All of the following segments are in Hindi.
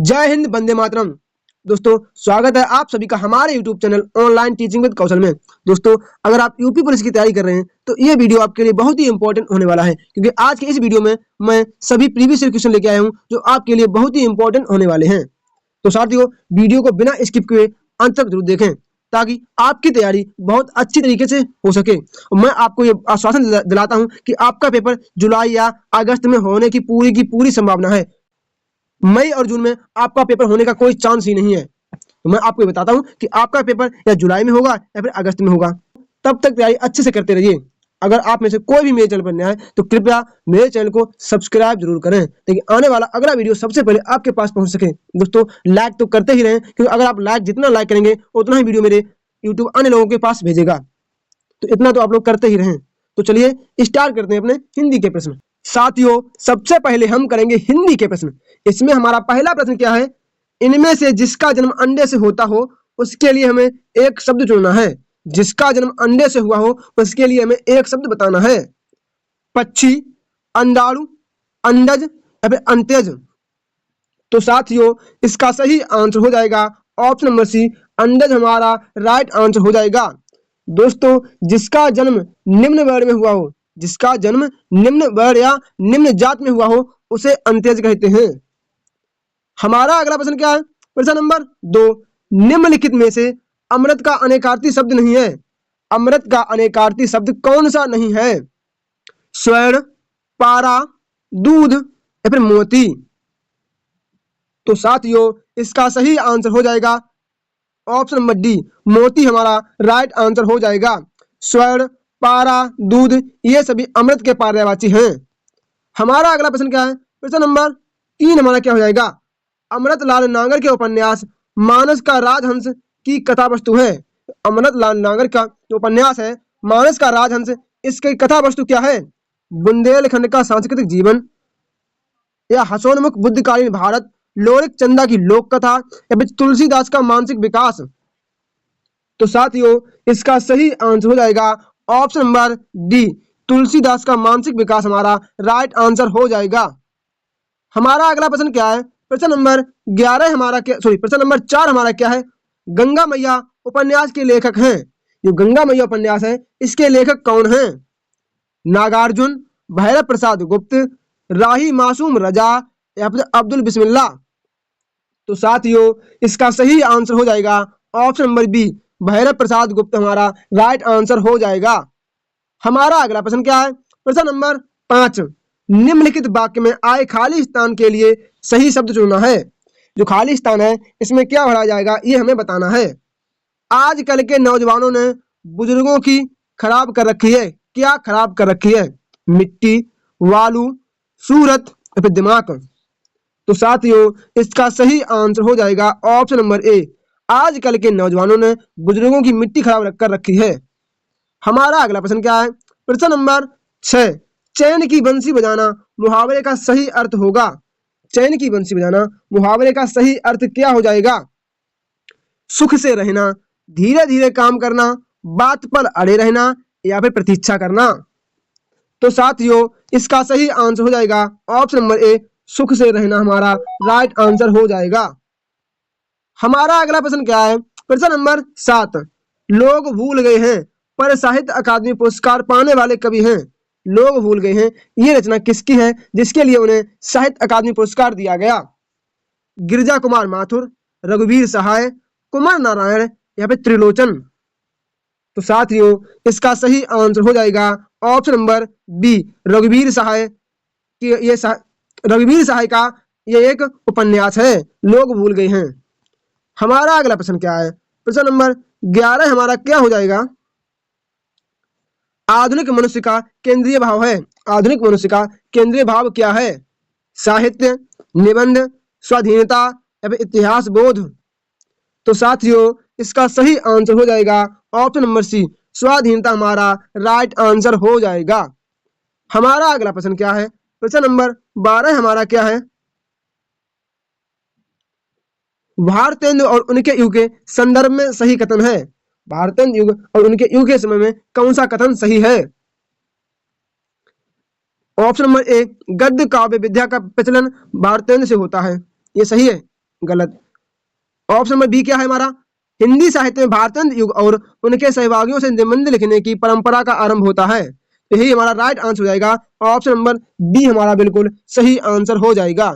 जय हिंद, वंदे मातरम। दोस्तों, स्वागत है आप सभी का हमारे YouTube channel online teaching with Kaushal में। दोस्तों, अगर आप यूपी पुलिस की तैयारी कर रहे हैं तो ये वीडियो आपके लिए बहुत ही इंपॉर्टेंट होने वाला है, क्योंकि आज के इस वीडियो में मैं सभी प्रीवियस ईयर क्वेश्चन लेके आया हूँ जो आपके लिए बहुत ही इंपॉर्टेंट होने वाले हैं। तो साथियों, वीडियो को बिना स्किप किए अंत तक जरूर देखें ताकि आपकी तैयारी बहुत अच्छी तरीके से हो सके। और मैं आपको ये आश्वासन दिलाता हूँ कि आपका पेपर जुलाई या अगस्त में होने की पूरी संभावना है। मई और जून में आपका पेपर होने का कोई चांस ही नहीं है। तो मैं आपको बताता हूं कि आपका पेपर या जुलाई में होगा या फिर अगस्त में होगा। तब तक तैयारी अच्छे से करते रहिए। अगर आप में से कोई भी मेरे चैनल पर नया है तो कृपया मेरे चैनल को सब्सक्राइब जरूर करें, ताकि आने वाला अगला वीडियो सबसे पहले आपके पास पहुंच सके। दोस्तों, लाइक तो करते ही रहें, क्योंकि अगर आप जितना लाइक करेंगे उतना ही वीडियो मेरे यूट्यूब अन्य लोगों के पास भेजेगा। तो इतना तो आप लोग करते ही रहें। तो चलिए स्टार्ट करते हैं अपने हिंदी के प्रश्न। साथियों, सबसे पहले हम करेंगे हिंदी के प्रश्न। इसमें हमारा पहला प्रश्न क्या है? इनमें से जिसका जन्म अंडे से होता हो उसके लिए हमें एक शब्द चुनना है। जिसका जन्म अंडे से हुआ हो उसके लिए हमें एक शब्द बताना है। पक्षी, अंडाणु, अंडज या फिर अंत्यज। तो साथियों, इसका सही आंसर हो जाएगा ऑप्शन नंबर सी, अंडज हमारा राइट आंसर हो जाएगा। दोस्तों, जिसका जन्म निम्न वर्ण में हुआ हो, जिसका जन्म निम्न वर्ण या निम्न जात में हुआ हो उसे अंत्यज कहते हैं। हमारा अगला प्रश्न क्या है? प्रश्न नंबर 2, निम्नलिखित में से अमृत का अनेकार्थी शब्द नहीं है। अमृत का अनेकार्थी शब्द कौन सा नहीं है? स्वर्ण, पारा, दूध या फिर मोती। तो साथियों, इसका सही आंसर हो जाएगा ऑप्शन नंबर डी, मोती हमारा राइट आंसर हो जाएगा। स्वर्ण, पारा, दूध ये सभी अमृत के पर्यायवाची हैं। हमारा अगला प्रश्न क्या है? प्रश्न नंबर 3 हमारा क्या हो जाएगा? अमृतलाल नागर के उपन्यास मानस का राजहंस की कथा वस्तु है। अमृतलाल नागर का जो उपन्यास है मानस का राजहंस, इसकी कथा वस्तु क्या है? बुंदेलखंड का सांस्कृतिक जीवन, या हसोन्मुख बुद्धकालीन भारत, लोरिक चंदा की लोक कथा, या फिर तुलसीदास का मानसिक विकास। तो साथियों, इसका सही आंसर हो जाएगा ऑप्शन नंबर डी, तुलसीदास का मानसिक विकास हमारा राइट आंसर हो जाएगा। हमारा अगला प्रश्न क्या है? प्रश्न नंबर 11 हमारा क्या, प्रश्न नंबर 4 हमारा क्या है? गंगा मैया उपन्यास के लेखक हैं। जो गंगा मैया उपन्यास है इसके लेखक कौन हैं? नागार्जुन, भैरव प्रसाद गुप्त, राही मासूम रजा, या फिर अब्दुल बिस्मिल्लाह। तो साथियों, इसका सही आंसर हो जाएगा ऑप्शन नंबर बी, भैरव प्रसाद गुप्त हमारा राइट आंसर हो जाएगा। हमारा अगला प्रश्न क्या है? प्रश्न नंबर 5, निम्नलिखित वाक्य में आए खाली स्थान के लिए सही शब्द चुनना है। जो खाली स्थान है इसमें क्या भरा जाएगा ये हमें बताना है। आजकल के नौजवानों ने बुजुर्गों की खराब कर रखी है। क्या खराब कर रखी है? मिट्टी, वालू, सूरत या फिर दिमाग। तो साथियों, इसका सही आंसर हो जाएगा ऑप्शन नंबर ए, आजकल के नौजवानों ने बुजुर्गों की मिट्टी खराब कर रखी है। हमारा अगला प्रश्न क्या है? प्रश्न नंबर 6, चैन की बंसी बजाना मुहावरे का सही अर्थ होगा। चैन की बंसी बजाना मुहावरे का सही अर्थ क्या हो जाएगा? सुख से रहना, धीरे धीरे काम करना, बात पर अड़े रहना, या फिर प्रतीक्षा करना। तो साथियों, इसका सही आंसर हो जाएगा ऑप्शन नंबर ए, सुख से रहना हमारा राइट आंसर हो जाएगा। हमारा अगला प्रश्न क्या है? प्रश्न नंबर 7, लोग भूल गए हैं पर साहित्य अकादमी पुरस्कार पाने वाले कवि हैं। लोग भूल गए हैं ये रचना किसकी है जिसके लिए उन्हें साहित्य अकादमी पुरस्कार दिया गया? गिरिजा कुमार माथुर, रघुवीर सहाय, कुमार नारायण, या फिर त्रिलोचन। तो साथियों, इसका सही आंसर हो जाएगा ऑप्शन नंबर बी, रघुवीर सहाय। रघुवीर सहाय का ये एक उपन्यास है, लोग भूल गए हैं। हमारा अगला प्रश्न क्या है? प्रश्न नंबर 11 हमारा क्या हो जाएगा? आधुनिक मनुष्य का केंद्रीय भाव है। आधुनिक मनुष्य का केंद्रीय भाव क्या है? साहित्य, निबंध, स्वाधीनता, या फिर इतिहास बोध। तो साथियों, इसका सही आंसर हो जाएगा ऑप्शन नंबर सी, स्वाधीनता हमारा राइट आंसर हो जाएगा। हमारा अगला प्रश्न क्या है? प्रश्न नंबर 12 हमारा क्या है? भारतेंदु और उनके युग के संदर्भ में सही कथन है। भारतेंदु युग और उनके युग के समय में कौन सा कथन सही है? ऑप्शन नंबर ए, गद्य काव्य विद्या का प्रचलन भारतेंदु से होता है, ये सही है। गलत। ऑप्शन नंबर बी क्या है हमारा, हिंदी साहित्य में भारतेंद्र युग और उनके सहभागियों से निबंध लिखने की परंपरा का आरंभ होता है। तो यही हमारा राइट आंसर हो जाएगा, ऑप्शन नंबर बी हमारा बिल्कुल सही आंसर हो जाएगा।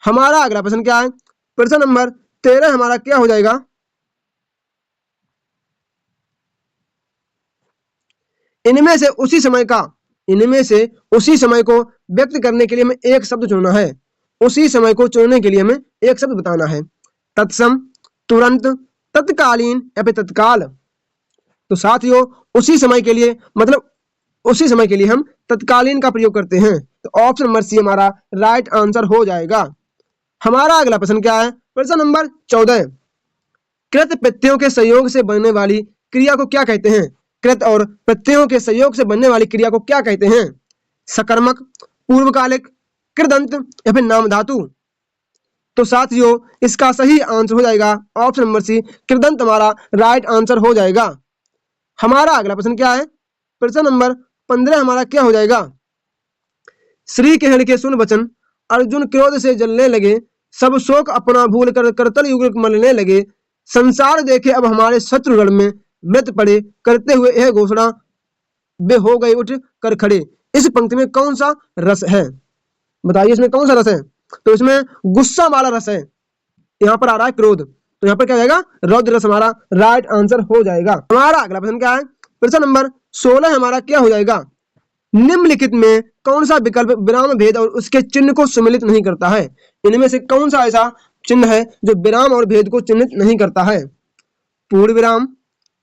हमारा अगला प्रश्न क्या है, प्रश्न नंबर 13 हमारा क्या हो जाएगा, इनमें से उसी समय को व्यक्त करने के लिए हमें एक शब्द चुनना है। उसी समय को चुनने के लिए हमें एक शब्द बताना है। तत्सम, तुरंत, तत्कालीन या फिर तत्काल। तो साथियों उसी समय के लिए मतलब उसी समय के लिए हम तत्कालीन का प्रयोग करते हैं। तो ऑप्शन नंबर सी हमारा राइट आंसर हो जाएगा। हमारा अगला प्रश्न क्या है, प्रश्न नंबर 14, कृत प्रत्ययों के संयोग से बनने वाली क्रिया को क्या कहते हैं। कृत और प्रत्ययों के संयोग से बनने वाली क्रिया को क्या कहते हैं। सकर्मक, पूर्वकालिक, कृदंत या फिर नाम धातु। तो साथियों इसका सही आंसर हो जाएगा ऑप्शन नंबर सी, कृदंत हमारा राइट आंसर हो जाएगा। हमारा अगला प्रश्न क्या है, प्रश्न नंबर 15 हमारा क्या हो जाएगा, श्री कृष्ण के सुन वचन, अर्जुन क्रोध से जलने लगे, सब शोक अपना भूल कर करतल युग मलने लगे, संसार देखे अब हमारे शत्रुगण में, मृत पड़े करते हुए यह घोषणा, वे हो गए उठ कर खड़े। इस पंक्ति में कौन सा रस है, बताइए इसमें कौन सा रस है। तो इसमें गुस्सा वाला रस है, यहाँ पर आ रहा है क्रोध, तो यहाँ पर क्या जाएगा, रौद्र रस हमारा राइट आंसर हो जाएगा। हमारा अगला प्रश्न क्या है, प्रश्न नंबर 16 हमारा क्या हो जाएगा, निम्नलिखित में कौन सा विकल्प विराम भेद और उसके चिन्ह को सम्मिलित नहीं करता है। इनमें से कौन सा ऐसा चिन्ह है जो विराम और भेद को चिन्हित नहीं करता है। पूर्ण विराम,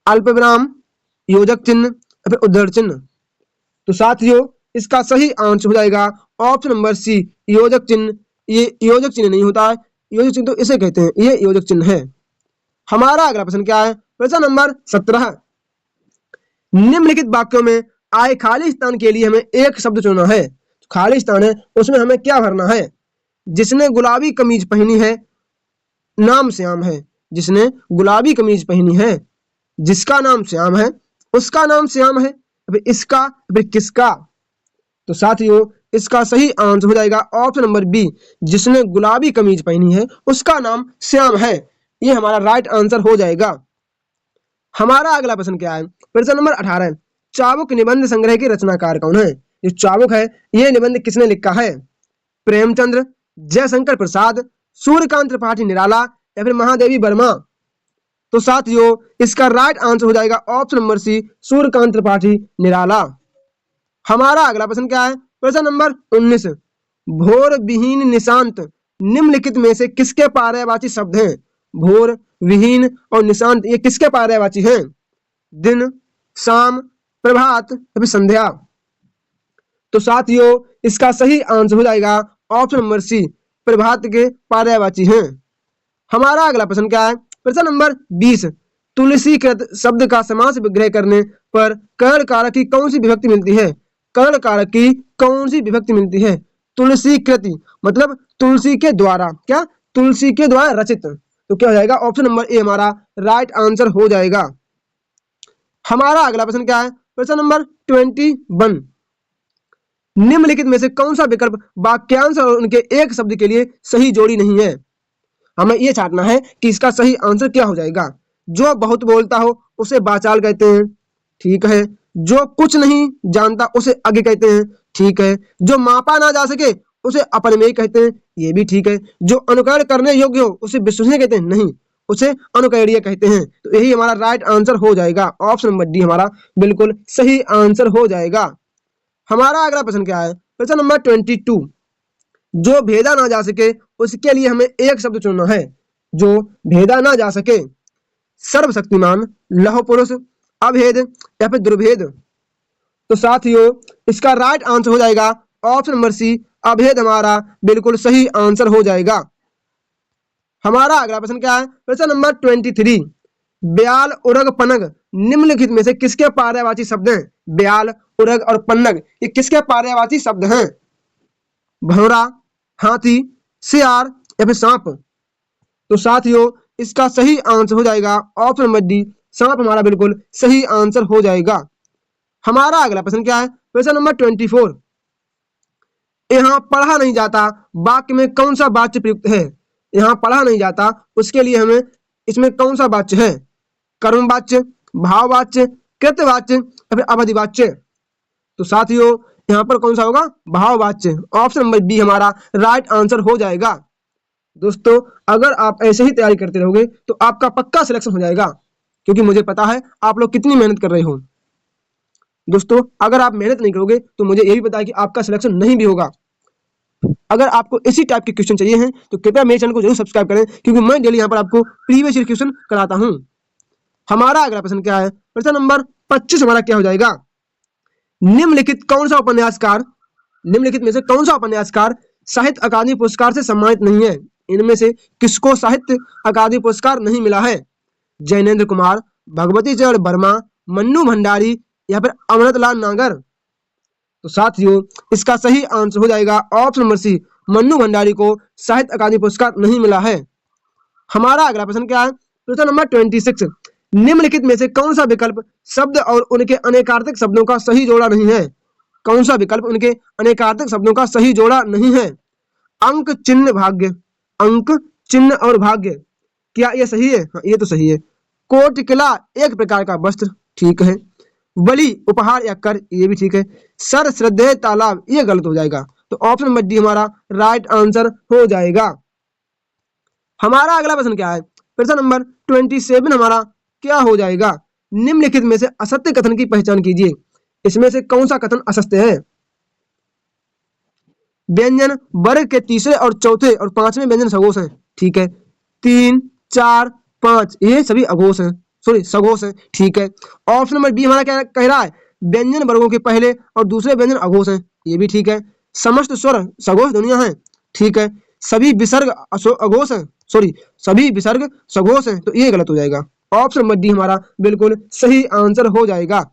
अल्प विराम, योजक चिन्ह या फिर उद्धरण चिन्ह। तो साथियों इसका सही आंसर हो जाएगा ऑप्शन नंबर सी, योजक चिन्ह। ये योजक चिन्ह नहीं होता है, योजक चिन्ह तो इसे कहते हैं, ये योजक चिन्ह है। हमारा अगला प्रश्न क्या है, प्रश्न नंबर 17, निम्नलिखित वाक्यों में आए खाली स्थान के लिए हमें एक शब्द चुनना है। खाली स्थान है उसमें हमें क्या भरना है, जिसने गुलाबी कमीज पहनी है नाम श्याम है। जिसने गुलाबी कमीज पहनी है, जिसका नाम श्याम है, उसका नाम श्याम है, फिर इसका फिर किसका। तो साथियों इसका सही आंसर हो जाएगा ऑप्शन नंबर बी, जिसने गुलाबी कमीज पहनी है उसका नाम श्याम है। ये हमारा राइट आंसर हो जाएगा। हमारा अगला प्रश्न क्या है, प्रश्न नंबर 18, चाबुक निबंध संग्रह के रचनाकार कौन है। जो चाबुक है ये निबंध किसने लिखा है, प्रेमचंद्र, जयशंकर प्रसाद, सूर्यकांत त्रिपाठी निराला या फिर महादेवी वर्मा। तो साथियों इसका राइट आंसर हो जाएगा option number C, Suryakant Tripathi Nirala. हमारा अगला प्रश्न क्या है, प्रश्न नंबर 19, भोर विहीन निशांत निम्नलिखित में से किसके पर्यायवाची शब्द हैं। भोर, विहीन और निशांत ये किसके पर्यायवाची हैं। दिन, शाम, प्रभात या फिर संध्या। तो साथियों इसका सही आंसर हो जाएगा ऑप्शन नंबर सी, प्रभात के पर्यायवाची हैं। हमारा अगला प्रश्न क्या है, प्रश्न नंबर 20, तुलसी कृत शब्द का समास विग्रह करने पर कर्ण कारक की कौन सी विभक्ति मिलती है। कर्ण कारक की कौन सी विभक्ति मिलती है। तुलसी कृति मतलब तुलसी के द्वारा, क्या तुलसी के द्वारा रचित। तो क्या हो जाएगा ऑप्शन नंबर ए हमारा राइट आंसर हो जाएगा। हमारा अगला प्रश्न क्या है, प्रश्न नंबर 21, निम्नलिखित में से कौन सा विकल्प वाक्यांश और उनके एक शब्द के लिए सही जोड़ी नहीं है। हमें यह छांटना है कि इसका सही आंसर क्या हो जाएगा। जो बहुत बोलता हो उसे वाचाल कहते हैं, ठीक है। जो कुछ नहीं जानता उसे अज्ञ कहते हैं, ठीक है। जो मापा ना जा सके उसे अपरिमेय कहते हैं, ये भी ठीक है। जो अनुकरण करने योग्य हो उसे विश्वसनीय कहते हैं, नहीं उसे अनुकरणीय कहते हैं। तो यही हमारा राइट आंसर हो जाएगा, ऑप्शन नंबर डी हमारा बिल्कुल सही आंसर हो जाएगा। हमारा अगला प्रश्न क्या है, प्रश्न नंबर 22, जो भेदा ना जा सके उसके लिए हमें एक शब्द चुनना है। जो भेदा ना जा सके, सर्वशक्तिमान, लौह पुरुष, अभेद या फिर दुर्भेद। तो साथियों इसका राइट आंसर हो जाएगा ऑप्शन नंबर सी, अभेद हमारा बिल्कुल सही आंसर हो जाएगा। हमारा अगला प्रश्न क्या है, प्रश्न नंबर 23, ब्याल, उरग, पनग निम्नलिखित में से किसके पर्यायवाची शब्द हैं। ब्याल, उरग और पन्नग ये किसके पर्यायवाची शब्द हैं। भौरा, हाथी, सियार या फिर सांप। तो साथियों इसका सही आंसर हो जाएगा ऑप्शन नंबर डी, सांप हमारा बिल्कुल सही आंसर हो जाएगा। हमारा अगला प्रश्न क्या है, प्रश्न नंबर 24, यहाँ पढ़ा नहीं जाता वाक्य में कौन सा वाच्य प्रयुक्त है। यहाँ पढ़ा नहीं जाता, उसके लिए हमें इसमें कौन सा वाच्य है? कर्मवाच्य, भाववाच्य, कृतवाच्य या फिर अवधिवाच्य? तो साथियों यहाँ पर कौन सा होगा? भाववाच्य। ऑप्शन नंबर बी हमारा राइट आंसर हो जाएगा। दोस्तों अगर आप ऐसे ही तैयारी करते रहोगे तो आपका पक्का सिलेक्शन हो जाएगा, क्योंकि मुझे पता है आप लोग कितनी मेहनत कर रहे हो। दोस्तों अगर आप मेहनत नहीं करोगे तो मुझे ये भी पता है कि आपका सिलेक्शन नहीं भी होगा। अगर आपको इसी टाइप के क्वेश्चन चाहिए हैं तो कृपया मेरे चैनल को जरूर सब्सक्राइब करें, क्योंकि मैं डेली यहाँ पर आपको प्रीवियस ईयर क्वेश्चन कराता हूँ। हमारा अगला प्रश्न क्या है? प्रश्न नंबर 25 हमारा क्या हो जाएगा? निम्नलिखित कौन सा उपन्यासकार, निम्नलिखित में से कौन सा उपन्यासकार साहित्य अकादमी पुरस्कार से सम्मानित नहीं है? इनमें से किसको साहित्य अकादमी पुरस्कार नहीं मिला है? जैनेन्द्र कुमार, भगवती चरण वर्मा, मन्नू भंडारी या फिर अमृतलाल नागर? तो साथियों इसका सही आंसर हो जाएगा option number C, Mannu Bhandari को साहित्य अकादमी पुरस्कार नहीं मिला है। हमारा अगला प्रश्न क्या है? प्रश्न नंबर 26, निम्नलिखित में से कौन सा विकल्प शब्द और उनके अनेकार्थक शब्दों का सही जोड़ा नहीं है? कौन सा विकल्प उनके अनेकार्थक शब्दों का सही जोड़ा नहीं है? अंक चिन्ह भाग्य, अंक चिन्ह और भाग्य, क्या ये सही है? हाँ, ये तो सही है। कोट किला एक प्रकार का वस्त्र, ठीक है। बलि उपहार या कर, ये भी ठीक है। सर श्रद्धेय तालाब, ये गलत हो जाएगा। तो ऑप्शन नंबर डी हमारा राइट आंसर हो जाएगा। हमारा अगला प्रश्न क्या है? प्रश्न नंबर 27 हमारा क्या हो जाएगा? निम्नलिखित में से असत्य कथन की पहचान कीजिए। इसमें से कौन सा कथन असत्य है? व्यंजन वर्ग के तीसरे और चौथे और पांचवें व्यंजन सघोष हैं, ठीक है। 3, 4, 5 ये सभी अघोष हैं, सॉरी सघोष हैं, ठीक है। ऑप्शन नंबर बी हमारा क्या कह रहा है? व्यंजन वर्गों के पहले और दूसरे व्यंजन अघोष हैं, ये भी ठीक है। समस्त स्वर सघोष ध्वनियां हैं, ठीक है। सभी विसर्ग अघोष हैं, सॉरी सभी विसर्ग सघोष हैं, तो ये गलत हो जाएगा। ऑप्शन नंबर डी हमारा बिल्कुल सही आंसर हो जाएगा।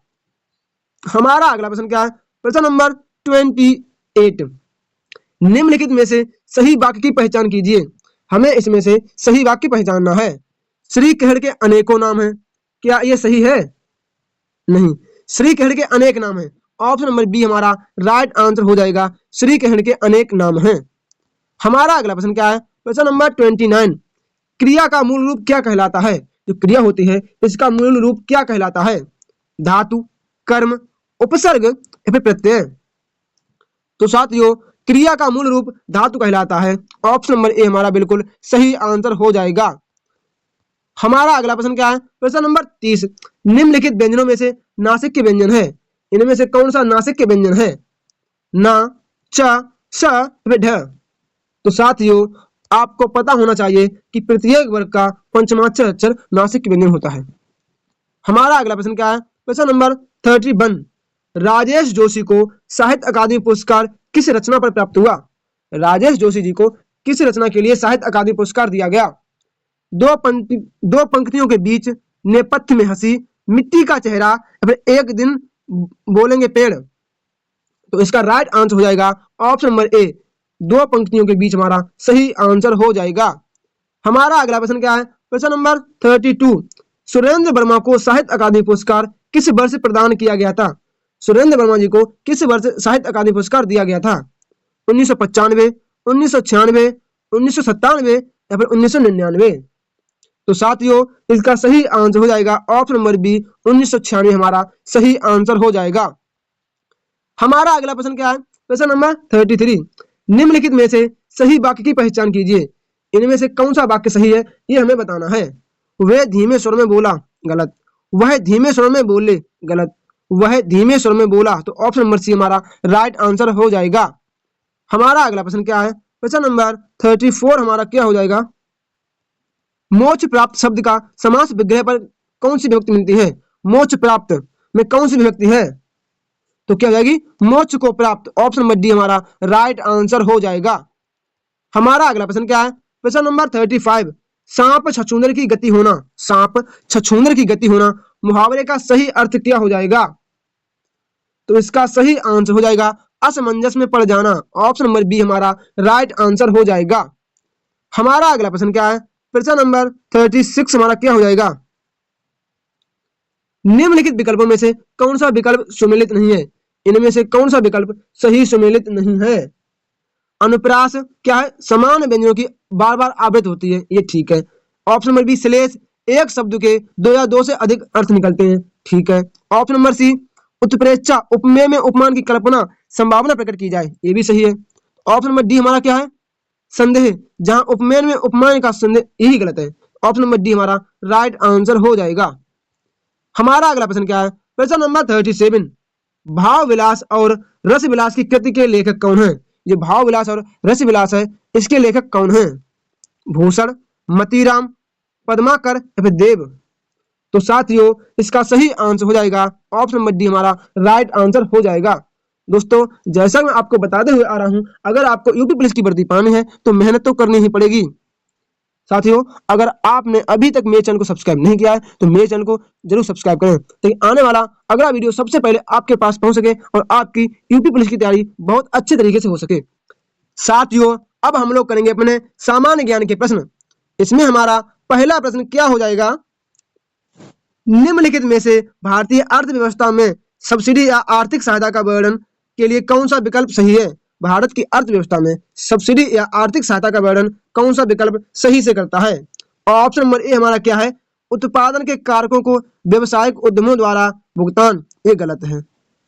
हमारा अगला प्रश्न क्या है? प्रश्न नंबर 28, निम्नलिखित में से सही वाक्य की पहचान कीजिए। हमें इसमें से सही वाक्य पहचानना है। श्रीकृष्ण के अनेकों नाम हैं, क्या ये सही है? नहीं, श्रीकृष्ण के अनेक नाम हैं। ऑप्शन नंबर बी हमारा राइट आंसर हो जाएगा, श्रीकृष्ण के अनेक नाम हैं। हमारा अगला प्रश्न क्या है? प्रश्न नंबर 29, क्रिया का मूल रूप क्या कहलाता है? जो क्रिया होती है इसका मूल रूप क्या कहलाता है? धातु, कर्म, उपसर्ग या फिर प्रत्यय? तो साथियों क्रिया का मूल रूप धातु कहलाता है। ऑप्शन नंबर ए हमारा बिल्कुल सही आंसर हो जाएगा। हमारा अगला प्रश्न क्या है? प्रश्न नंबर 30, निम्नलिखित व्यंजनों में से नासिक के व्यंजन है। इनमें से कौन सा नासिक के व्यंजन है? ना, च, स, ढ? तो साथियों आपको पता होना चाहिए कि प्रत्येक वर्ग का पंचमाक्षर अक्षर नासिक के व्यंजन होता है। हमारा अगला प्रश्न क्या है? प्रश्न नंबर 31, राजेश जोशी को साहित्य अकादमी पुरस्कार किस रचना पर प्राप्त हुआ? राजेश जोशी जी को किस रचना के लिए साहित्य अकादमी पुरस्कार दिया गया? दो पंक्तियों के बीच, नेपथ्य में हंसी, मिट्टी का चेहरा या फिर एक दिन बोलेंगे पेड़? तो इसका राइट आंसर हो जाएगा ऑप्शन नंबर ए, दो पंक्तियों के बीच हमारा सही आंसर हो जाएगा। हमारा अगला प्रश्न क्या है? प्रश्न नंबर 32, सुरेंद्र वर्मा को साहित्य अकादमी पुरस्कार किस वर्ष प्रदान किया गया था? सुरेंद्र वर्मा जी को किस वर्ष साहित्य अकादमी पुरस्कार दिया गया था? 1995, 1996, 1997 या फिर 1999? तो साथियों इसका सही आंसर हो जाएगा ऑप्शन नंबर बी, 1996 हमारा सही आंसर हो जाएगा। हमारा अगला प्रश्न क्या है? प्रश्न नंबर 33, निम्नलिखित में से सही वाक्य की पहचान कीजिए। इनमें से कौन सा वाक्य सही है ये हमें बताना है। वह धीमे स्वर में बोला, गलत। वह धीमे स्वर में बोले, गलत। वह धीमे स्वर में बोला, तो ऑप्शन नंबर सी हमारा राइट आंसर हो जाएगा। हमारा अगला प्रश्न क्या है? प्रश्न नंबर 34 हमारा क्या हो जाएगा? मोक्ष प्राप्त शब्द का समास विग्रह पर कौन सी विभक्ति मिलती है? मोक्ष प्राप्त में कौन सी विभक्ति है? तो क्या हो जाएगी? मोक्ष को प्राप्त। ऑप्शन नंबर डी हमारा राइट आंसर हो जाएगा। हमारा अगला प्रश्न क्या है? प्रश्न नंबर 35, सांप छछूंदर की गति होना, सांप छछूंदर की गति होना मुहावरे का सही अर्थ क्या हो जाएगा? तो इसका सही आंसर हो जाएगा असमंजस में पड़ जाना। ऑप्शन नंबर बी हमारा राइट आंसर हो जाएगा। हमारा अगला प्रश्न क्या है? प्रश्न नंबर 36 हमारा क्या हो जाएगा? निम्नलिखित विकल्पों में से कौन सा विकल्प सुमेलित नहीं है? इनमें से कौन सा विकल्प सही सुमेलित नहीं है? अनुप्रास क्या है, समान व्यंजनों की बार बार आवृत्ति होती है, ये ठीक है। ऑप्शन नंबर बी, श्लेष, एक शब्द के दो या दो से अधिक अर्थ निकलते हैं, ठीक है। ऑप्शन नंबर सी, उत्प्रेक्षा, उपमेय में उपमान की कल्पना संभावना प्रकट की जाए, ये भी सही है। ऑप्शन नंबर डी हमारा क्या है, संदेह, जहां उपमेय में उपमान का संदेह, यही गलत है। ऑप्शन नंबर डी हमारा राइट आंसर हो जाएगा। हमारा अगला प्रश्न क्या है, प्रश्न नंबर 37, भाव विलास और रस विलास की कृति के लेखक कौन है? ये भाव विलास और रस विलास है, इसके लेखक कौन है? भूषण, मतीराम, पद्माकर या फिर देव? तो साथियों इसका सही आंसर हो जाएगा ऑप्शन नंबर डी हमारा राइट आंसर हो जाएगा। दोस्तों जैसा मैं आपको बताते हुए आ रहा हूं, अगर आपको यूपी पुलिस की वर्दी पानी है तो मेहनत तो करनी ही पड़ेगी। साथियों अगर आपने अभी तक मेरे चैनल को सब्सक्राइब नहीं किया है तो मेरे चैनल को जरूर सब्सक्राइब करें, ताकि आने वाला अगला वीडियो सबसे पहले आपके पास पहुंच सके और आपकी यूपी पुलिस की तैयारी बहुत अच्छे तरीके से हो सके। साथियों अब हम लोग करेंगे अपने सामान्य ज्ञान के प्रश्न। इसमें हमारा पहला प्रश्न क्या हो जाएगा, निम्नलिखित में से भारतीय अर्थव्यवस्था में सब्सिडी या आर्थिक सहायता का वर्णन के लिए कौन सा विकल्प सही है? भारत की अर्थव्यवस्था में सब्सिडी या आर्थिक सहायता का वर्णन कौन सा विकल्प सही से करता है? ऑप्शन नंबर ए हमारा क्या है, उत्पादन के कारकों को व्यवसायिक उद्यमों द्वारा भुगतान, ये गलत है।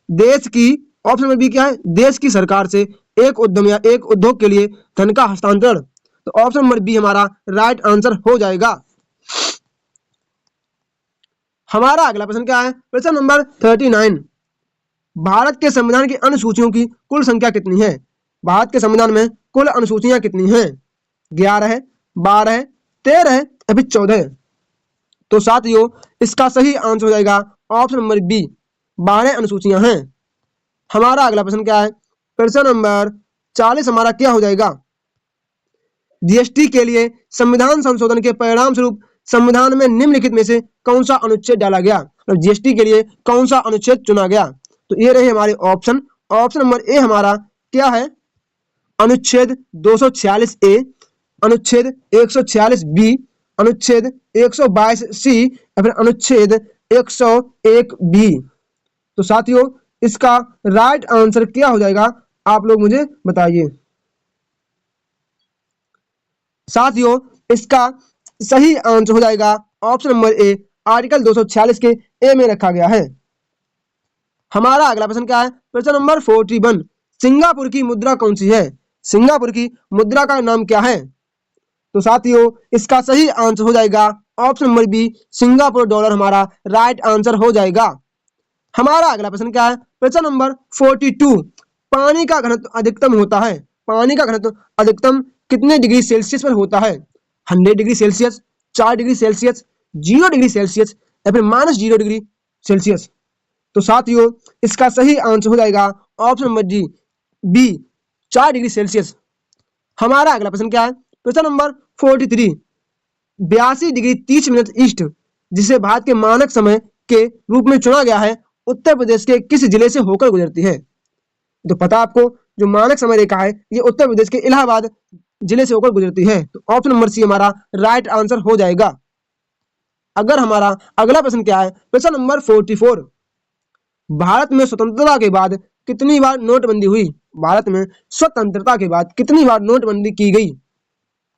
देश की, ऑप्शन नंबर बी क्या है, देश की सरकार से एक उद्यम या एक उद्योग के लिए धन का हस्तांतरण। तो ऑप्शन नंबर बी हमारा राइट आंसर हो जाएगा। हमारा अगला प्रश्न क्या है, प्रश्न नंबर 39, भारत के संविधान की अनुसूचियों की कुल संख्या कितनी है? भारत के संविधान में कुल अनुसूचियां कितनी हैं? 11, 12, 13 या फिर 14? तो साथियों इसका सही आंसर हो जाएगा ऑप्शन नंबर बी, 12 अनुसूचियां हैं। हमारा अगला प्रश्न क्या है, प्रश्न नंबर 40 हमारा क्या हो जाएगा, जीएसटी के लिए संविधान संशोधन के परिणाम स्वरूप संविधान में निम्नलिखित में से कौन सा अनुच्छेद डाला गया? जीएसटी के लिए कौन सा अनुच्छेद चुना गया? तो ये रहे हमारे ऑप्शन। ऑप्शन नंबर ए हमारा क्या है, अनुच्छेद 246 ए, अनुच्छेद 146 बी, अनुच्छेद 122 सी या फिर अनुच्छेद 101 बी? तो साथियों इसका राइट आंसर क्या हो जाएगा, आप लोग मुझे बताइए। साथियों इसका सही आंसर हो जाएगा ऑप्शन नंबर ए, आर्टिकल 246 के ए में रखा गया है। हमारा अगला प्रश्न क्या है, प्रश्न नंबर 41, सिंगापुर की मुद्रा कौन सी है? सिंगापुर की मुद्रा का नाम क्या है? तो साथियों इसका सही आंसर हो जाएगा option number B, Singapore dollar हमारा राइट आंसर हो जाएगा। हमारा अगला प्रश्न क्या है, प्रश्न नंबर 42, पानी का घनत्व अधिकतम होता है, पानी का घनत्व अधिकतम कितने डिग्री सेल्सियस पर होता है? 100 degree Celsius, 4 degree Celsius, 0 degree Celsius या फिर -0 डिग्री सेल्सियस? तो साथियों इसका सही आंसर हो जाएगा option number D, B, 4 degree Celsius. हमारा अगला प्रश्न क्या है, प्रश्न नंबर 43, 82 डिग्री 30 मिनट ईस्ट, जिसे भारत के मानक समय के रूप में चुना गया है, उत्तर प्रदेश के किस जिले से होकर गुजरती है? तो पता आपको जो मानक समय रेखा है ये उत्तर प्रदेश के इलाहाबाद जिले से होकर गुजरती है। तो ऑप्शन नंबर सी हमारा राइट आंसर हो जाएगा। अगर हमारा अगला प्रश्न क्या है, प्रश्न नंबर 44, भारत में स्वतंत्रता के बाद कितनी बार नोटबंदी हुई? भारत में स्वतंत्रता के बाद कितनी बार नोटबंदी की गई?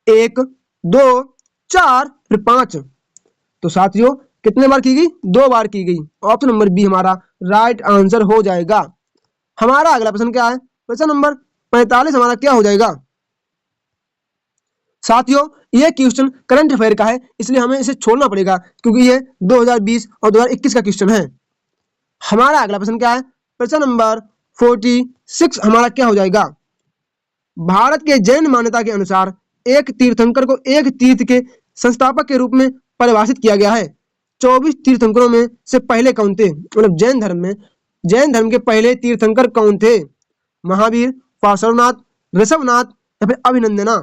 1, 2, 4 फिर 5? तो साथियों कितने बार की गई? 2 बार की गई। ऑप्शन नंबर बी हमारा राइट आंसर हो जाएगा। हमारा अगला प्रश्न क्या है, प्रश्न नंबर 45 हमारा क्या हो जाएगा? साथियों ये क्वेश्चन करंट अफेयर का है, इसलिए हमें इसे छोड़ना पड़ेगा क्योंकि ये 2020 और 2021 का क्वेश्चन है। हमारा अगला प्रश्न क्या है, प्रश्न नंबर 46 हमारा क्या हो जाएगा? भारत के जैन मान्यता के अनुसार एक तीर्थंकर को एक तीर्थ के संस्थापक के रूप में परिभाषित किया गया है। 24 तीर्थंकरों में से पहले कौन थे? मतलब जैन धर्म के पहले तीर्थंकर कौन थे? महावीर, पार्श्वनाथ, ऋषभनाथ या फिर अभिनंदना?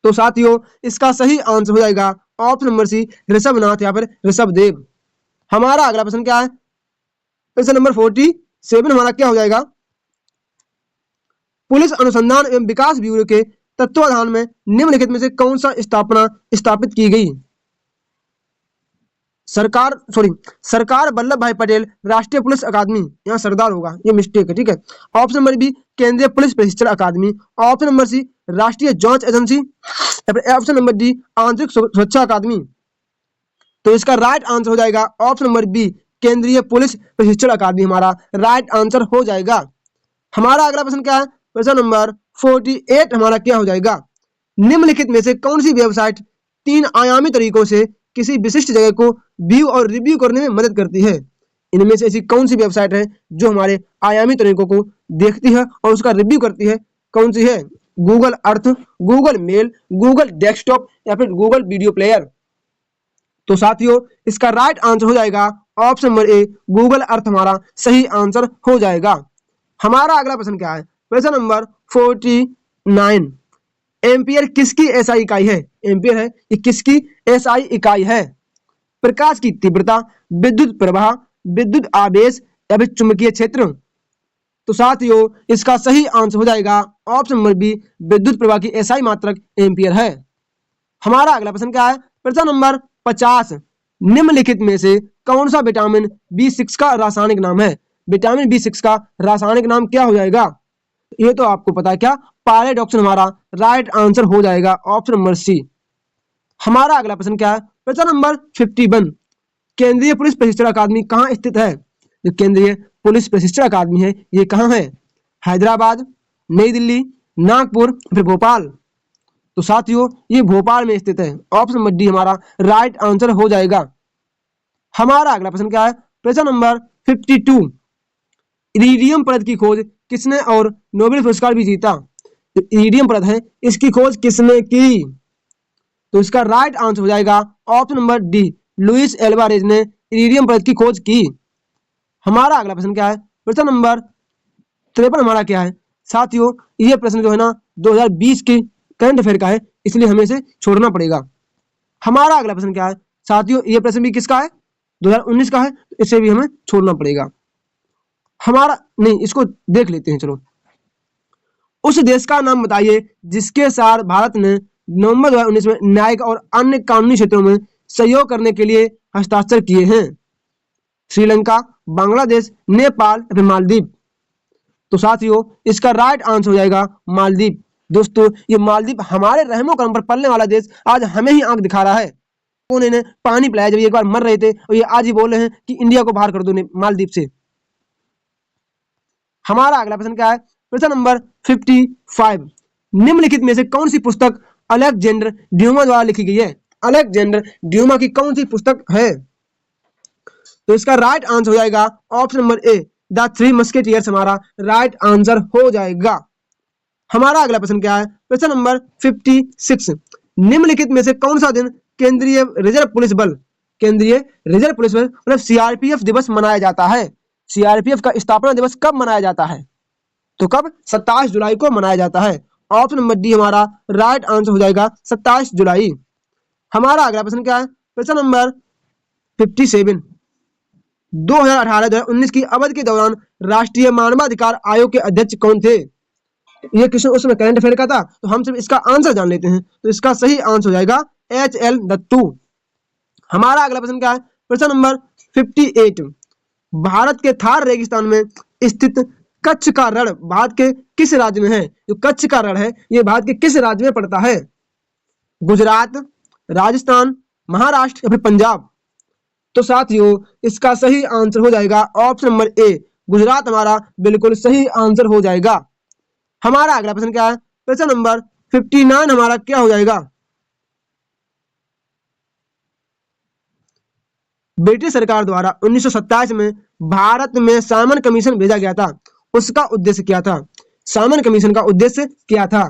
तो साथियों इसका सही आंसर हो जाएगा ऑप्शन नंबर सी, ऋषभनाथ या फिर ऋषभदेव। हमारा अगला प्रश्न क्या है, प्रश्न नंबर 47 हमारा क्या हो जाएगा? पुलिस अनुसंधान एवं विकास ब्यूरो के तत्वाधान में निम्नलिखित में से कौन सा स्थापना स्थापित की गई? सरकार वल्लभ भाई पटेल राष्ट्रीय पुलिस अकादमी, यहाँ सरदार होगा, ये मिस्टेक है, ठीक है। ऑप्शन नंबर बी केंद्रीय पुलिस प्रशिक्षण अकादमी, ऑप्शन नंबर सी राष्ट्रीय जांच एजेंसी, या फिर ऑप्शन नंबर डी आंतरिक सुरक्षा अकादमी। तो इसका राइट आंसर हो जाएगा ऑप्शन नंबर बी केंद्रीय पुलिस प्रशिक्षण अकादमी हमारा राइट आंसर हो जाएगा। हमारा अगला प्रश्न क्या है, प्रश्न नंबर 48 हमारा क्या हो जाएगा, निम्नलिखित में से कौन सी वेबसाइट 3 आयामी तरीकों से किसी विशिष्ट जगह को व्यू और रिव्यू करने में मदद करती है। इनमें से ऐसी कौन सी वेबसाइट है जो हमारे आयामी तरीकों को देखती है और उसका रिव्यू करती है, कौन सी है, Google Earth, Google Mail, Google Desktop या फिर गूगल वीडियो प्लेयर। तो साथियों इसका राइट आंसर हो जाएगा option number A Google Earth हमारा सही आंसर हो जाएगा। हमारा अगला प्रश्न क्या है, प्रश्न नंबर 49, एम्पियर किसकी एसआई इकाई है। एम्पियर है ये किसकी एसआई इकाई है, प्रकाश की तीव्रता, विद्युत प्रवाह, विद्युत आवेश या फिर चुंबकीय क्षेत्र। तो साथियों इसका सही आंसर हो जाएगा ऑप्शन नंबर बी विद्युत प्रवाह की एसआई मात्रक एम्पियर है। हमारा अगला प्रश्न क्या है, प्रश्न नंबर 50, निम्नलिखित में से कौन सा विटामिन B6 का रासायनिक नाम है। विटामिन B6 का रासायनिक नाम क्या हो जाएगा, ये तो आपको पता है क्या, पायरेडॉक्सिन हमारा राइट आंसर हो जाएगा ऑप्शन नंबर सी। हमारा अगला प्रश्न क्या है, प्रश्न नंबर 51, केंद्रीय पुलिस प्रशिक्षण अकादमी कहाँ स्थित है। जो केंद्रीय पुलिस प्रशिक्षण अकादमी है ये कहाँ है, हैदराबाद, नई दिल्ली, नागपुर फिर भोपाल। तो साथियों ये भोपाल में स्थित है, ऑप्शन नंबर डी हमारा राइट आंसर हो जाएगा। हमारा अगला प्रश्न क्या है, प्रश्न नंबर 52, इरिडियम परत की खोज किसने और नोबेल पुरस्कार भी जीता। तो इरिडियम परत है इसकी खोज किसने की, तो इसका राइट आंसर हो जाएगा option number D Luis Alvarez ने इरिडियम परत की खोज की। हमारा अगला प्रश्न क्या है, प्रश्न नंबर 53 हमारा क्या है, साथियों ये प्रश्न जो है ना 2020 के करंट अफेयर का है, इसलिए हमें इसे छोड़ना पड़ेगा। हमारा अगला प्रश्न क्या है, साथियों ये प्रश्न भी किसका है, 2019 का है, इसे भी हमें छोड़ना पड़ेगा। हमारा नहीं, इसको देख लेते हैं चलो। उस देश का नाम बताइए जिसके साथ भारत ने नवंबर 2019 में न्यायिक और अन्य कानूनी क्षेत्रों में सहयोग करने के लिए हस्ताक्षर किए हैं। श्रीलंका, बांग्लादेश, नेपाल या फिर मालदीव। तो साथियों इसका राइट आंसर हो जाएगा मालदीव। दोस्तों ये मालदीव हमारे रहमो करम पर पलने वाला देश आज हमें ही आंख दिखा रहा है। उन्होंने पानी पिलाया जब एक बार मर रहे थे और ये आज ही बोल रहे हैं कि इंडिया को बाहर कर दो मालदीव से। हमारा अगला प्रश्न क्या है, प्रश्न नंबर 55, निम्नलिखित में से कौन सी पुस्तक अलेक्जेंडर ड्यूमा द्वारा लिखी गई है। अलेक्जेंडर ड्यूमा की कौन सी पुस्तक है, तो इसका राइट आंसर हो जाएगा option number A the three musketeers हमारा राइट आंसर हो जाएगा। हमारा अगला प्रश्न क्या है, प्रश्न नंबर 56, निम्नलिखित में से कौन सा दिन केंद्रीय रिजर्व पुलिस बल मतलब सीआरपीएफ दिवस मनाया जाता है। सीआरपीएफ का स्थापना दिवस कब मनाया जाता है, तो कब, 27 जुलाई को मनाया जाता है। ऑप्शन नंबर डी हमारा राइट आंसर हो जाएगा 27 जुलाई। हमारा अगला प्रश्न क्या है, प्रश्न नंबर 57, 2018-2019 की अवधि के दौरान राष्ट्रीय मानवाधिकार आयोग के अध्यक्ष कौन थे। ये क्वेश्चन उसमें करंट अफेयर का था, तो हम सिर्फ इसका आंसर जान लेते हैं। तो इसका सही आंसर हो जाएगा HL दत्तू। हमारा अगला प्रश्न क्या है, प्रश्न नंबर 58, भारत के थार रेगिस्तान में स्थित कच्छ का रण भारत के किस राज्य में है। जो कच्छ का रण है ये भारत के किस राज्य में पड़ता है, गुजरात, राजस्थान, महाराष्ट्र या फिर पंजाब। तो साथियों इसका सही आंसर हो जाएगा ऑप्शन नंबर ए गुजरात हमारा बिल्कुल सही आंसर हो जाएगा। हमारा अगला प्रश्न क्या है, प्रश्न नंबर 59 हमारा क्या हो जाएगा, ब्रिटिश सरकार द्वारा 1927 में भारत में साइमन कमीशन भेजा गया था, उसका उद्देश्य क्या था। साइमन कमीशन का उद्देश्य क्या था,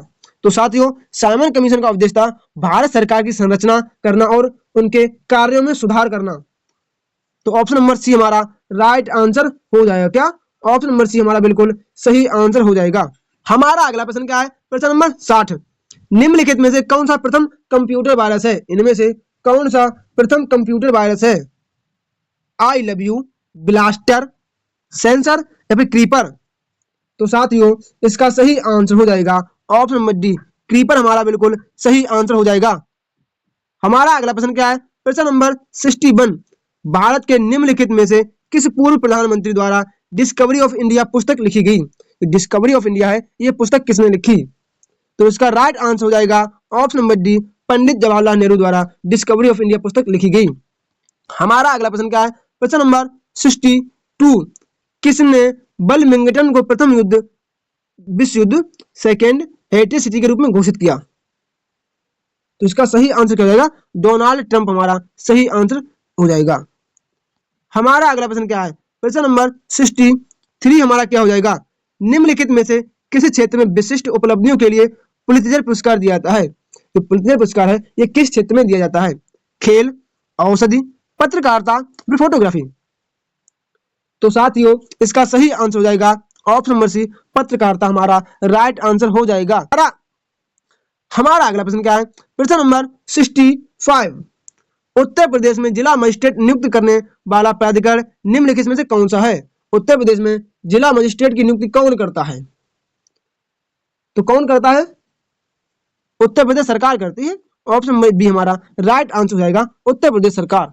तो साथियों साइमन कमीशन का उद्देश्य था भारत सरकार की संरचना करना और उनके कार्यों में सुधार करना। तो ऑप्शन नंबर सी हमारा राइट आंसर हो जाएगा। क्या, ऑप्शन नंबर सी हमारा बिल्कुल सही आंसर हो जाएगा। हमारा अगला प्रश्न क्या है, प्रश्न नंबर 60, निम्नलिखित में से कौन सा प्रथम कंप्यूटर वायरस है। इनमें से कौन सा प्रथम कंप्यूटर वायरस है, I love you, blaster, sensor या फिर क्रीपर। तो साथियों इसका सही आंसर हो जाएगा ऑप्शन नंबर डी क्रीपर हमारा बिल्कुल सही आंसर हो जाएगा। हमारा अगला प्रश्न क्या है, प्रश्न नंबर 61, भारत के निम्नलिखित में से किस पूर्व प्रधानमंत्री द्वारा डिस्कवरी ऑफ इंडिया पुस्तक लिखी गई? डिस्कवरी ऑफ इंडिया है, ये पुस्तक किसने लिखी? तो इसका राइट आंसर हो जाएगा option number D, Pandit Jawaharlal Nehru द्वारा डिस्कवरी ऑफ इंडिया पुस्तक लिखी गई। हमारा अगला प्रश्न क्या है? प्रश्न नंबर 62, किसने बल्मिंगटन को प्रथम विश्व युद्ध सेकेंड हेरिटेज सिटी के रूप में घोषित किया? तो इसका सही आंसर क्या हो जाएगा? डोनाल्ड ट्रंप हमारा सही आंसर हो जाएगा। हमारा अगला प्रश्न क्या है? प्रश्न नंबर 63 हमारा क्या हो जाएगा? निम्नलिखित में से किस क्षेत्र में विशिष्ट उपलब्धियों के लिए पुलित्जर पुरस्कार दिया जाता है? जो पुलित्जर पुरस्कार है ये किस क्षेत्र में दिया जाता है? खेल, औषधि, पत्रकारिता, फोटोग्राफी। तो साथियों इसका सही आंसर हो जाएगा ऑप्शन नंबर सी, पत्रकारिता हमारा राइट आंसर हो जाएगा। हमारा अगला प्रश्न क्या है? प्रश्न नंबर 65, उत्तर प्रदेश में जिला मजिस्ट्रेट नियुक्त करने वाला प्राधिकरण निम्नलिखित में से कौन सा है? उत्तर प्रदेश में जिला मजिस्ट्रेट की नियुक्ति कौन करता है? तो कौन करता है? उत्तर प्रदेश सरकार करती है। ऑप्शन नंबर बी हमारा राइट आंसर हो जाएगा, उत्तर प्रदेश सरकार।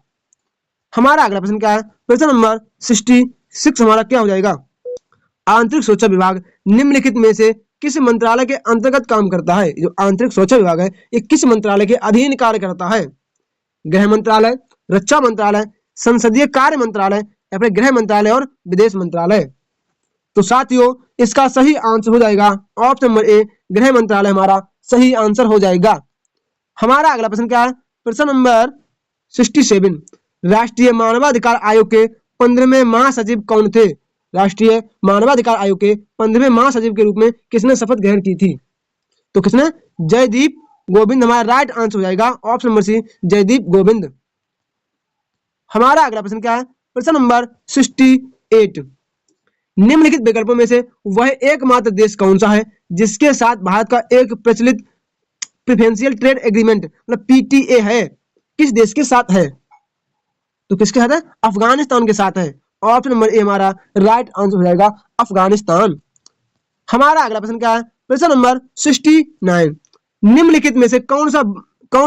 हमारा अगला प्रश्न क्या है? प्रश्न नंबर 66 हमारा क्या हो जाएगा? आंतरिक सुरक्षा विभाग निम्नलिखित में से किस मंत्रालय के अंतर्गत काम करता है? जो आंतरिक सुरक्षा विभाग है ये किस मंत्रालय के अधीन कार्य करता है? गृह मंत्रालय, रक्षा मंत्रालय, संसदीय कार्य मंत्रालय या फिर गृह मंत्रालय और विदेश मंत्रालय। तो साथियों इसका सही आंसर हो जाएगा ऑप्शन नंबर ए, गृह मंत्रालय हमारा सही आंसर हो जाएगा। हमारा अगला प्रश्न क्या है? प्रश्न नंबर 67, राष्ट्रीय मानवाधिकार आयोग के 15वें महासचिव कौन थे? राष्ट्रीय मानवाधिकार आयोग के 15वें महासचिव के रूप में किसने शपथ ग्रहण की थी? तो किसने? जयदीप गोविंद हमारा राइट आंसर हो जाएगा, option number C, Jaideep Govind. हमारा अगला प्रश्न क्या है? प्रश्न नंबर 68, निम्नलिखित विकल्पों में से वह एकमात्र देश कौन सा है जिसके साथ भारत का एक प्रचलित प्रेफरेंशियल ट्रेड एग्रीमेंट मतलब पीटीए है? किस देश के साथ है? तो किसके साथ है? अफगानिस्तान के साथ है। ऑप्शन नंबर ए हमारा राइट आंसर हो जाएगा, अफगानिस्तान। हमारा अगला प्रश्न क्या है? प्रश्न नंबर 69, निम्नलिखित में से कौन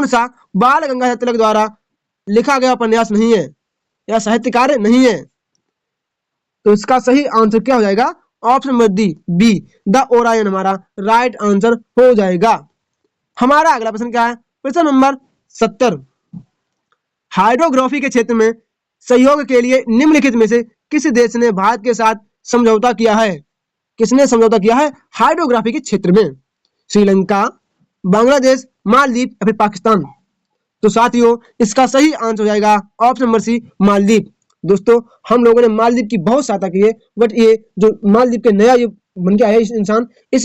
सा बाल गंगाधर तिलक द्वारा लिखा गया उपन्यास नहीं है या साहित्य कार्य नहीं है? तो इसका सही आंसर क्या हो जाएगा? Option number D, B, the Orion हमारा राइट आंसर हो जाएगा। हमारा अगला प्रश्न क्या है? प्रश्न नंबर 70, हाइड्रोग्राफी के क्षेत्र में सहयोग के लिए निम्नलिखित में से किस देश ने भारत के साथ समझौता किया है? किसने समझौता किया है हाइड्रोग्राफी के क्षेत्र में? श्रीलंका, बांग्लादेश, मालदीव या फिर पाकिस्तान। तो साथियों इसका सही आंसर हो जाएगा ऑप्शन नंबर सी, मालदीव। दोस्तों हम लोगों ने मालदीव की बहुत सहायता की है, बट ये जो मालदीव के नया बन के आया इस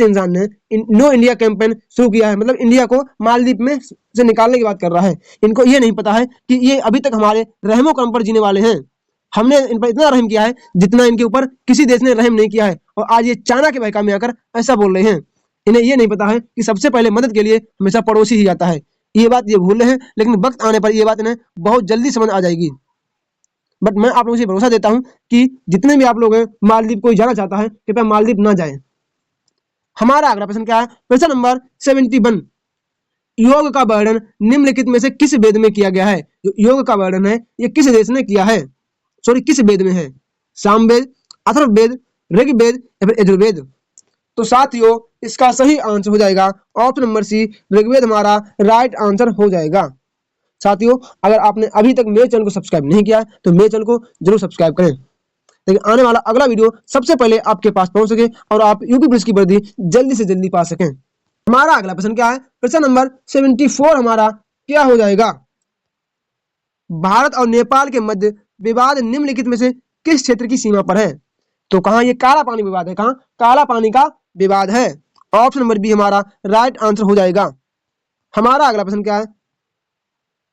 इंसान ने नो इंडिया कैंपेन शुरू किया है, मतलब इंडिया को मालदीव में से निकालने की बात कर रहा है। इनको ये नहीं पता है कि ये अभी तक हमारे रहमो करम पर जीने वाले हैं। हमने इन पर इतना रहम किया है जितना इनके ऊपर किसी देश ने रहम नहीं किया है, और आज ये चाइना के बहका में आकर ऐसा बोल रहे हैं। इन्हें ये नहीं पता है कि सबसे पहले मदद के लिए हमेशा पड़ोसी ही आता है। ये बात ये भूल रहे हैं, लेकिन वक्त आने पर ये बात इन्हें बहुत जल्दी समझ आ जाएगी। बट मैं आप लोगों से भरोसा देता हूं कि जितने भी आप लोग हैं मालदीव कोई जाना चाहता है कृपया मालदीव ना जाए। हमारा अगला प्रश्न क्या है? प्रश्न नंबर 71, योग का वर्णन निम्नलिखित में से किस वेद में किया गया है? जो योग का वर्णन है ये किस देश ने किया है? किस वेद में है? सामवेद, अथर्ववेद, ऋग्वेद या फिर यजुर्वेद। तो साथियों इसका सही आंसर हो जाएगा ऑप्शन नंबर सी, ऋग्वेद हमारा राइट आंसर हो जाएगा। साथियों अगर आपने अभी तक मेरे चैनल को सब्सक्राइब नहीं किया है तो मेरे चैनल को जरूर सब्सक्राइब करें, ताकि आने वाला अगला वीडियो सबसे पहले आपके पास पहुंच सके और आप यूपी पुलिस की वर्दी जल्दी से जल्दी पा सकें। हमारा अगला प्रश्न क्या है? प्रश्न नंबर 74 हमारा क्या हो जाएगा? भारत और नेपाल के मध्य विवाद निम्नलिखित में से किस क्षेत्र की सीमा पर है? तो कहां? ये काला पानी विवाद है। कहां? काला पानी का विवाद है। ऑप्शन नंबर बी हमारा राइट आंसर हो जाएगा। हमारा अगला प्रश्न क्या है?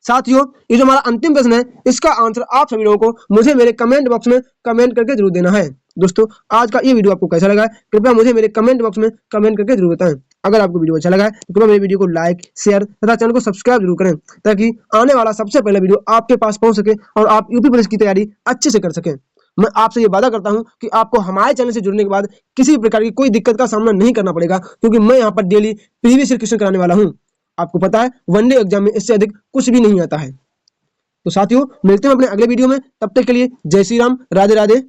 साथियों ये जो हमारा अंतिम प्रश्न है इसका आंसर आप सभी लोगों को मुझे मेरे कमेंट बॉक्स में कमेंट करके जरूर देना है। दोस्तों आज का ये वीडियो आपको कैसा लगा है कृपया मुझे मेरे कमेंट बॉक्स में कमेंट करके जरूर बताएं। अगर आपको वीडियो अच्छा लगा है तो कृपया मेरे वीडियो को लाइक, शेयर तथा चैनल को सब्सक्राइब जरूर करें, ताकि आने वाला सबसे पहला वीडियो आपके पास पहुंच सके और आप यूपी पुलिस की तैयारी अच्छे से कर सकें। मैं आपसे ये वादा करता हूं कि आपको हमारे चैनल से जुड़ने के बाद किसी प्रकार की कोई दिक्कत का सामना नहीं करना पड़ेगा, क्योंकि मैं यहाँ पर डेली प्रीवियस ईयर क्वेश्चन कराने वाला हूँ। आपको पता है वनडे एग्जाम में इससे अधिक कुछ भी नहीं आता है। तो साथियों मिलते हैं अपने अगले वीडियो में, तब तक के लिए जय श्री राम, राधे राधे।